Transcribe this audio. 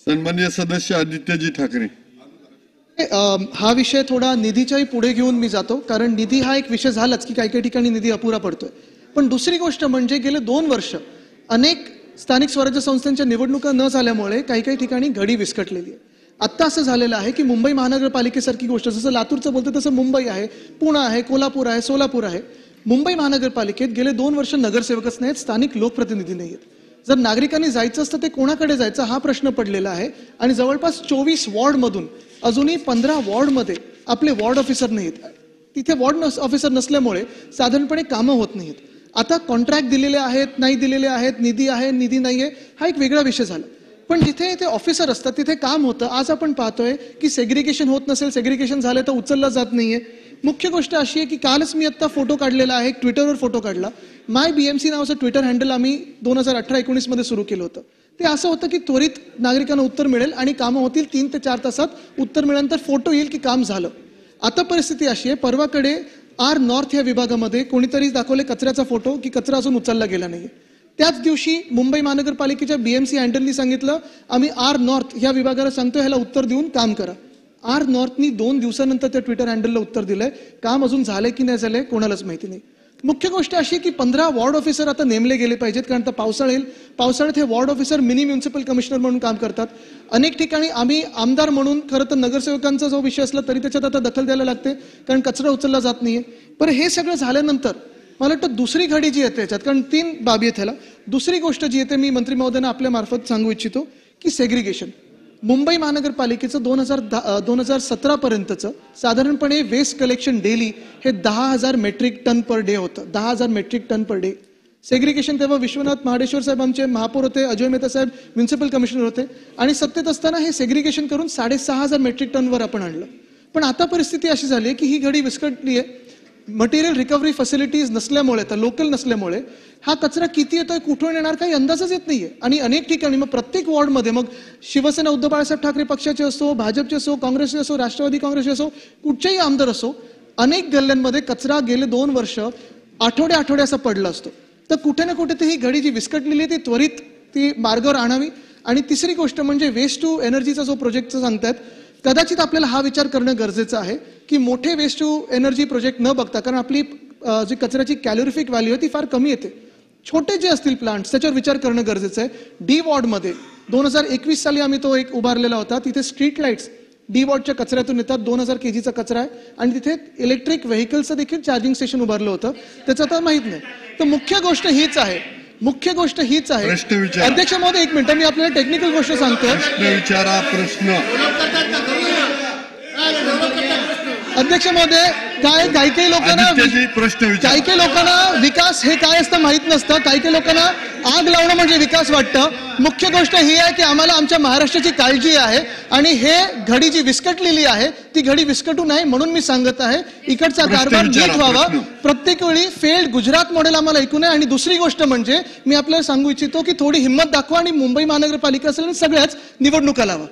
सन्माननीय सदस्य आदित्यजी ठाकरे. हा विषय थोडा निधीच्याही पुढे घेऊन मी जातो, कारण निधी हा एक विषय झालाच की काही काही ठिकाणी निधी अपुरा पडतोय. पण दुसरी गोष्ट म्हणजे गेले 2 वर्ष अनेक स्थानिक स्वराज्य संस्थांच्या निवडणुका न झाल्यामुळे काही काही ठिकाणी घडी विस्कटलेली आहे. आत्ता असं झालेलं आहे की मुंबई महानगरपालिकेसारखी गोष्ट, जसं लातूरचं बोलतो तसं मुंबई आहे, पुणे आहे, कोल्हापूर आहे, सोलापूर आहे. मुंबई महानगरपालिकेत गेले 2 वर्ष नगरसेवकच नाहीत, स्थानिक लोकप्रतिनिधी नाहीत. जर नागरिकांनी जायचं असतं ते कोणाकडे जायचं हा प्रश्न पडलेला आहे. आणि जवळपास 24 वॉर्डमधून अजूनही 15 वॉर्डमध्ये आपले वॉर्ड ऑफिसर नाहीत. तिथे वॉर्ड ऑफिसर नसल्यामुळे साधारणपणे कामं होत नाहीत. आता कॉन्ट्रॅक्ट दिलेले आहेत, नाही दिलेले आहेत, निधी आहे, निधी नाहीये, हा एक वेगळा विषय झाला. पण जिथे ते ऑफिसर असतात तिथे काम होतं. आज आपण पाहतोय की सेग्रिगेशन होत नसेल, सेग्रिगेशन झालं तर उचललं जात नाहीये. मुख्य गोष्ट अशी आहे की कालच मी आता फोटो काढलेला आहे, ट्विटरवर फोटो काढला. माय बीएमसी नावाचं ट्विटर हँडल आम्ही 2018-19 मध्ये सुरू केलं होतं. ते असं होतं की त्वरित नागरिकांना उत्तर मिळेल आणि कामं होतील, 3 ते 4 तासात उत्तर मिळाल्यानंतर फोटो येईल की काम झालं. आता परिस्थिती अशी आहे, परवाकडे आर नॉर्थ या विभागामध्ये कोणीतरी दाखवले कचऱ्याचा फोटो की कचरा अजून उचलला गेला नाही. त्याच दिवशी मुंबई महानगरपालिकेच्या बीएमसी हँडलनी सांगितलं आम्ही आर नॉर्थ या विभागाला सांगतो ह्याला उत्तर देऊन काम करा. आर नॉर्थनी 2 दिवसानंतर त्या ट्विटर हँडलला उत्तर दिलंय. काम अजून झालंय की नाही झालंय कोणालाच माहिती नाही. मुख्य गोष्ट अशी की 15 वॉर्ड ऑफिसर आता नेमले गेले पाहिजेत, कारण आता पावसाळा येईल. पावसाळ्यात हे ward officer mini municipal commissioner म्हणून काम करतात. अनेक ठिकाणी आम्ही आमदार म्हणून खरं तर नगरसेवकांचा जो विषय असला तरी त्याच्यात आता दखल द्यायला लागते, कारण कचरा उचलला जात नाहीये. पण हे सगळं झाल्यानंतर मला वाटतं दुसरी घडी जी येते याच्यात, कारण 3 बाबी आहेत ह्याला. दुसरी गोष्ट जी येते मी मंत्री महोदयांना आपल्या मार्फत सांगू इच्छितो की सेग्रिगेशन. मुंबई महानगरपालिकेचं 2017 पर्यंतचं साधारणपणे वेस्ट कलेक्शन डेली हे 10,000 मेट्रिक टन पर डे होतं. 10,000 metric ton per day. Segregation तेव्हा विश्वनाथ महाडेश्वर साहेब आमचे महापौर होते, अजय मेहता साहेब म्युन्सिपल कमिशनर होते, आणि सत्तेत असताना हे सेग्रिगेशन करून 6,500 मेट्रिक टनवर आपण आणलं. पण आता परिस्थिती अशी झाली आहे की ही घडी विस्कटली आहे. मटेरियल रिकव्हरी फॅसिलिटीज नसल्यामुळे, तर लोकल नसल्यामुळे हा कचरा किती येतोय, कुठून येणार काही अंदाजच येत नाहीये. आणि अनेक ठिकाणी मग प्रत्येक वॉर्डमध्ये मग शिवसेना उद्धव बाळासाहेब ठाकरे पक्षाचे असो, भाजपचे असो, काँग्रेसचे असो, राष्ट्रवादी काँग्रेसचे असो, कुठचेही आमदार असो, अनेक गल्ल्यांमध्ये कचरा गेले 2 वर्ष आठवडे असं पडलं असतो. तर कुठे ना कुठे ही घडी जी विस्कटलेली आहे ती त्वरित ती मार्गावर आणावी. आणि तिसरी गोष्ट म्हणजे वेस्ट टू एनर्जीचा जो प्रोजेक्टचा सांगतायत, कदाचित आपल्याला हा विचार करणं गरजेचं आहे की मोठे वेस्ट टू एनर्जी प्रोजेक्ट न बघता, कारण आपली जी कचऱ्याची कॅलोरिफिक व्हॅल्यू आहे ती फार कमी येते, छोटे जे असतील प्लांट्स त्याच्यावर विचार करणं गरजेचं आहे. डी वॉर्डमध्ये 2021 साली आम्ही तो एक उभारलेला होता. तिथे स्ट्रीट लाईट्स डी वॉर्डच्या कचऱ्यातून येतात. 2000 kgचा कचरा आहे आणि तिथे इलेक्ट्रिक व्हेकलचं देखील चार्जिंग स्टेशन उभारलं होतं. त्याचं आता माहीत नाही. तर मुख्य गोष्ट हीच आहे. अध्यक्ष महोदय 1 मिनिट, मी आपल्याला टेक्निकल गोष्ट सांगतो. अध्यक्ष महोदय, काही लोकांना विकास हे काय असतं माहित नसतं. काही लोकांना आग लावणं म्हणजे विकास वाटतं. मुख्य गोष्ट ही आहे की आम्हाला आमच्या महाराष्ट्राची काळजी आहे आणि हे घडी जी विस्कटलेली आहे ती घडी विस्कटू नये म्हणून मी सांगत आहे. इकडचा कारभार नीट व्हावा. प्रत्येक वेळी फेल्ड गुजरात मॉडेल आम्हाला ऐकू नये. आणि दुसरी गोष्ट म्हणजे मी आपल्याला सांगू इच्छितो की थोडी हिंमत दाखवा आणि मुंबई महानगरपालिका असेल सगळ्याच निवडणुका लावा.